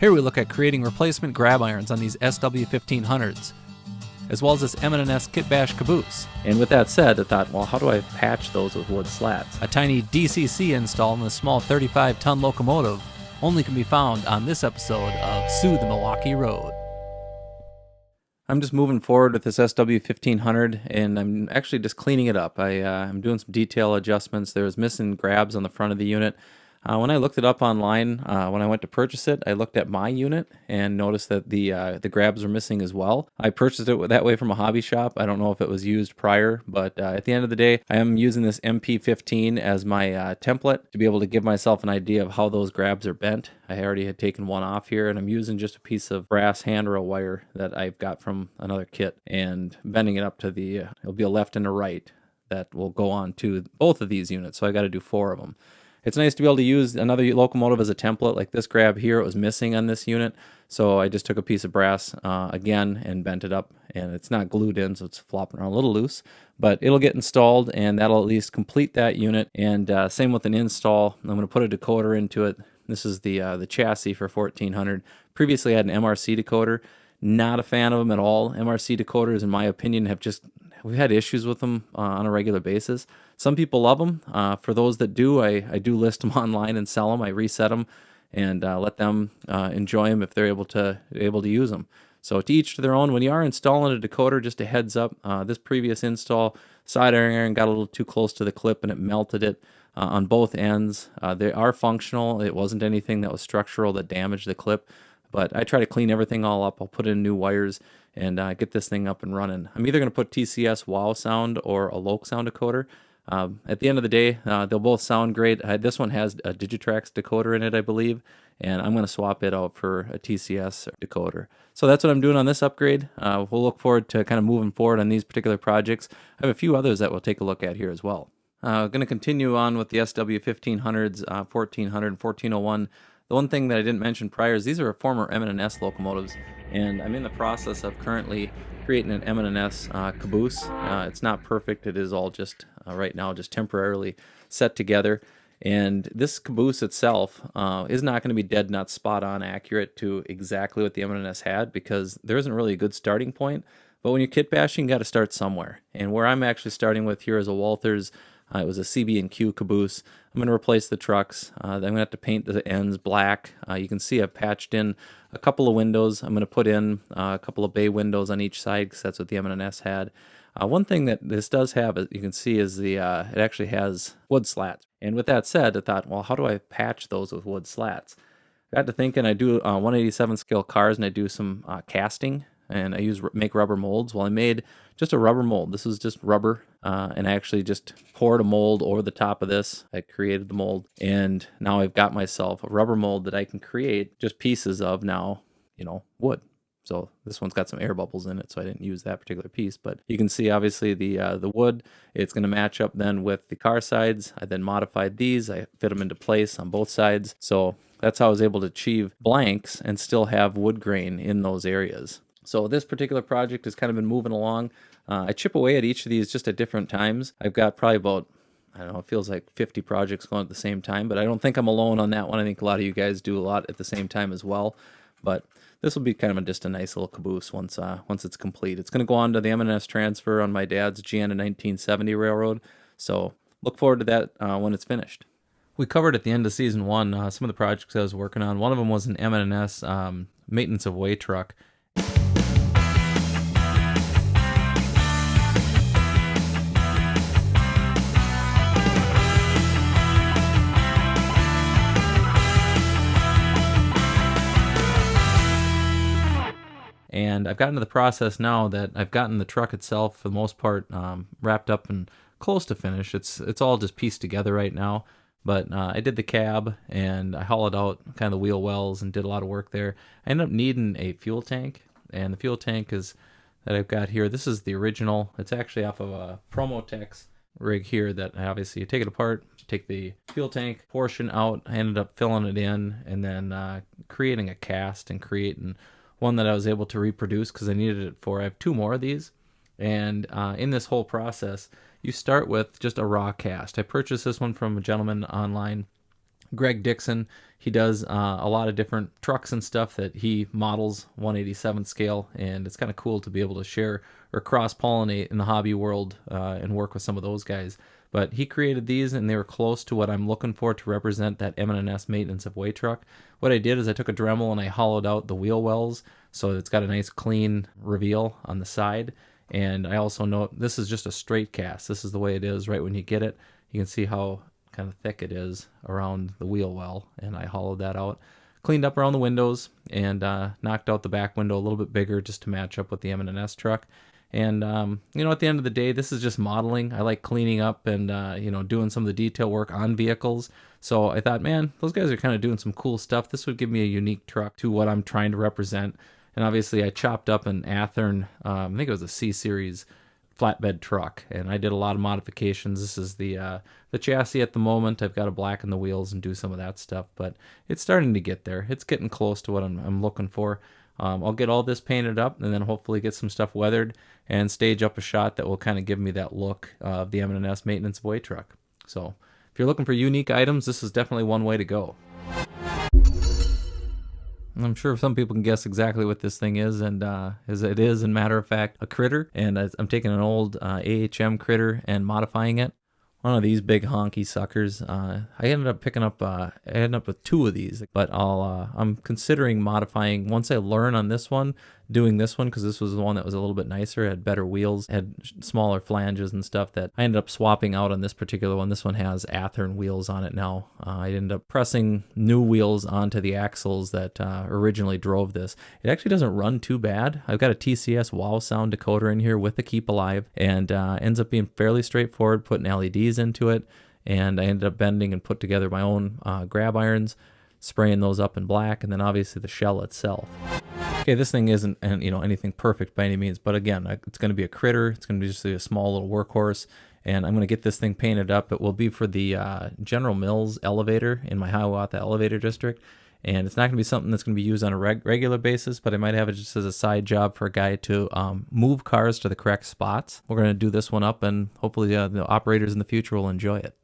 Here we look at creating replacement grab irons on these SW1500s, as well as this MN&S kit bash caboose. And with that said, I thought, well, how do I patch those with wood slats? A tiny DCC install in a small 35-ton locomotive only can be found on this episode of SOO the Milwaukee Road. I'm just moving forward with this SW1500, and I'm actually just cleaning it up. I'm doing some detail adjustments. There was missing grabs on the front of the unit. When I looked it up online, when I went to purchase it, I looked at my unit and noticed that the grabs were missing as well. I purchased it that way from a hobby shop. I don't know if it was used prior, but at the end of the day, I am using this MP15 as my template to be able to give myself an idea of how those grabs are bent. I already had taken one off here, and I'm using just a piece of brass handrail wire that I've got from another kit and bending it up to it'll be a left and a right that will go on to both of these units, so I got to do 4 of them. It's nice to be able to use another locomotive as a template. Like this grab here, it was missing on this unit, so I just took a piece of brass again and bent it up, and it's not glued in, so it's flopping around a little loose, but it'll get installed, and that'll at least complete that unit. And same with an install. I'm going to put a decoder into it. This is the chassis for 1400. Previously I had an MRC decoder. Not a fan of them at all. MRC decoders, in my opinion, we've had issues with them on a regular basis. Some people love them. For those that do, I do list them online and sell them. I reset them and let them enjoy them if they're able to use them. So to each to their own. When you are installing a decoder, just a heads up, this previous install, side iron got a little too close to the clip and it melted it on both ends. They are functional. It wasn't anything that was structural that damaged the clip. But I try to clean everything all up. I'll put in new wires and get this thing up and running. I'm either going to put TCS wow sound or a Loc sound decoder. At the end of the day, they'll both sound great. This one has a Digitrax decoder in it, I believe, and I'm going to swap it out for a TCS decoder. So that's what I'm doing on this upgrade. We'll look forward to kind of moving forward on these particular projects. I have a few others that we'll take a look at here as well. Going to continue on with the SW1500s, 1400 and 1401. The one thing that I didn't mention prior is these are former MN&S locomotives, and I'm in the process of currently creating an MN&S caboose. It's not perfect. It is all just right now just temporarily set together. And this caboose itself is not going to be dead nut spot on accurate to exactly what the MN&S had, because there isn't really a good starting point. But when you're kit bashing, you got to start somewhere. And where I'm actually starting with here is a Walthers. It was a CB&Q caboose. I'm going to replace the trucks. I'm going to have to paint the ends black. You can see I've patched in a couple of windows. I'm going to put in a couple of bay windows on each side because that's what the M&S had. One thing that this does have, as you can see, is it actually has wood slats. And with that said, I thought, well, how do I patch those with wood slats? I got to thinking, I do 187 scale cars, and I do some casting, and I make rubber molds. Well, I made just a rubber mold. This is just rubber, and I actually just poured a mold over the top of this. I created the mold, and now I've got myself a rubber mold that I can create just pieces of now, wood. So this one's got some air bubbles in it, so I didn't use that particular piece. But you can see, obviously, the wood, it's going to match up then with the car sides. I then modified these. I fit them into place on both sides. So that's how I was able to achieve blanks and still have wood grain in those areas. So this particular project has kind of been moving along. I chip away at each of these just at different times. I've got probably about, I don't know, it feels like 50 projects going at the same time, but I don't think I'm alone on that one. I think a lot of you guys do a lot at the same time as well. But this will be kind of just a nice little caboose once it's complete. It's going to go on to the M&S transfer on my dad's Gianna 1970 railroad. So look forward to that when it's finished. We covered at the end of season 1 some of the projects I was working on. One of them was an M&S maintenance of way truck. And I've gotten to the process now that I've gotten the truck itself, for the most part, wrapped up and close to finish. It's all just pieced together right now. But I did the cab, and I hollowed out kind of the wheel wells and did a lot of work there. I ended up needing a fuel tank, and the fuel tank that I've got here, this is the original. It's actually off of a Promotex rig here that obviously you take it apart, take the fuel tank portion out. I ended up filling it in and then creating a cast and creating one that I was able to reproduce because I needed it I have 2 more of these. And in this whole process, you start with just a raw cast. I purchased this one from a gentleman online Greg Dixon. He does a lot of different trucks and stuff that he models 1/87 scale, and it's kind of cool to be able to share or cross-pollinate in the hobby world and work with some of those guys. But he created these, and they were close to what I'm looking for to represent that MN&S maintenance of way truck. What I did is I took a Dremel and I hollowed out the wheel wells so it's got a nice clean reveal on the side. And I also know this is just a straight cast. This is the way it is right when you get it. You can see how kind of thick it is around the wheel well, and I hollowed that out. Cleaned up around the windows and knocked out the back window a little bit bigger just to match up with the M&S truck. And at the end of the day, this is just modeling. I like cleaning up and doing some of the detail work on vehicles. So I thought, man, those guys are kind of doing some cool stuff. This would give me a unique truck to what I'm trying to represent. And obviously I chopped up an Athearn, I think it was a C-Series flatbed truck, and I did a lot of modifications. This is the chassis at the moment. I've got to blacken the wheels and do some of that stuff, but it's starting to get there. It's getting close to what I'm looking for. I'll get all this painted up and then hopefully get some stuff weathered and stage up a shot that will kind of give me that look of the M&S maintenance boy truck. So if you're looking for unique items, this is definitely one way to go. I'm sure some people can guess exactly what this thing is, and it is, in matter of fact, a critter. And I'm taking an old AHM critter and modifying it. One of these big honky suckers. I ended up picking up. I ended up with 2 of these, but I'm considering modifying once I learn on this one. Doing this one because this was the one that was a little bit nicer, had better wheels, had smaller flanges and stuff that I ended up swapping out on this particular one. This one has Athearn wheels on it now. I ended up pressing new wheels onto the axles that originally drove this. It actually doesn't run too bad. I've got a TCS wow sound decoder in here with the Keep Alive, and ends up being fairly straightforward, putting LEDs into it, and I ended up bending and put together my own grab irons, spraying those up in black, and then obviously the shell itself. Okay, this thing isn't anything perfect by any means, but again, it's going to be a critter. It's going to be just a small little workhorse, and I'm going to get this thing painted up. It will be for the General Mills elevator in my Hiawatha elevator district, and it's not going to be something that's going to be used on a regular basis, but I might have it just as a side job for a guy to move cars to the correct spots. We're going to do this one up, and hopefully the operators in the future will enjoy it.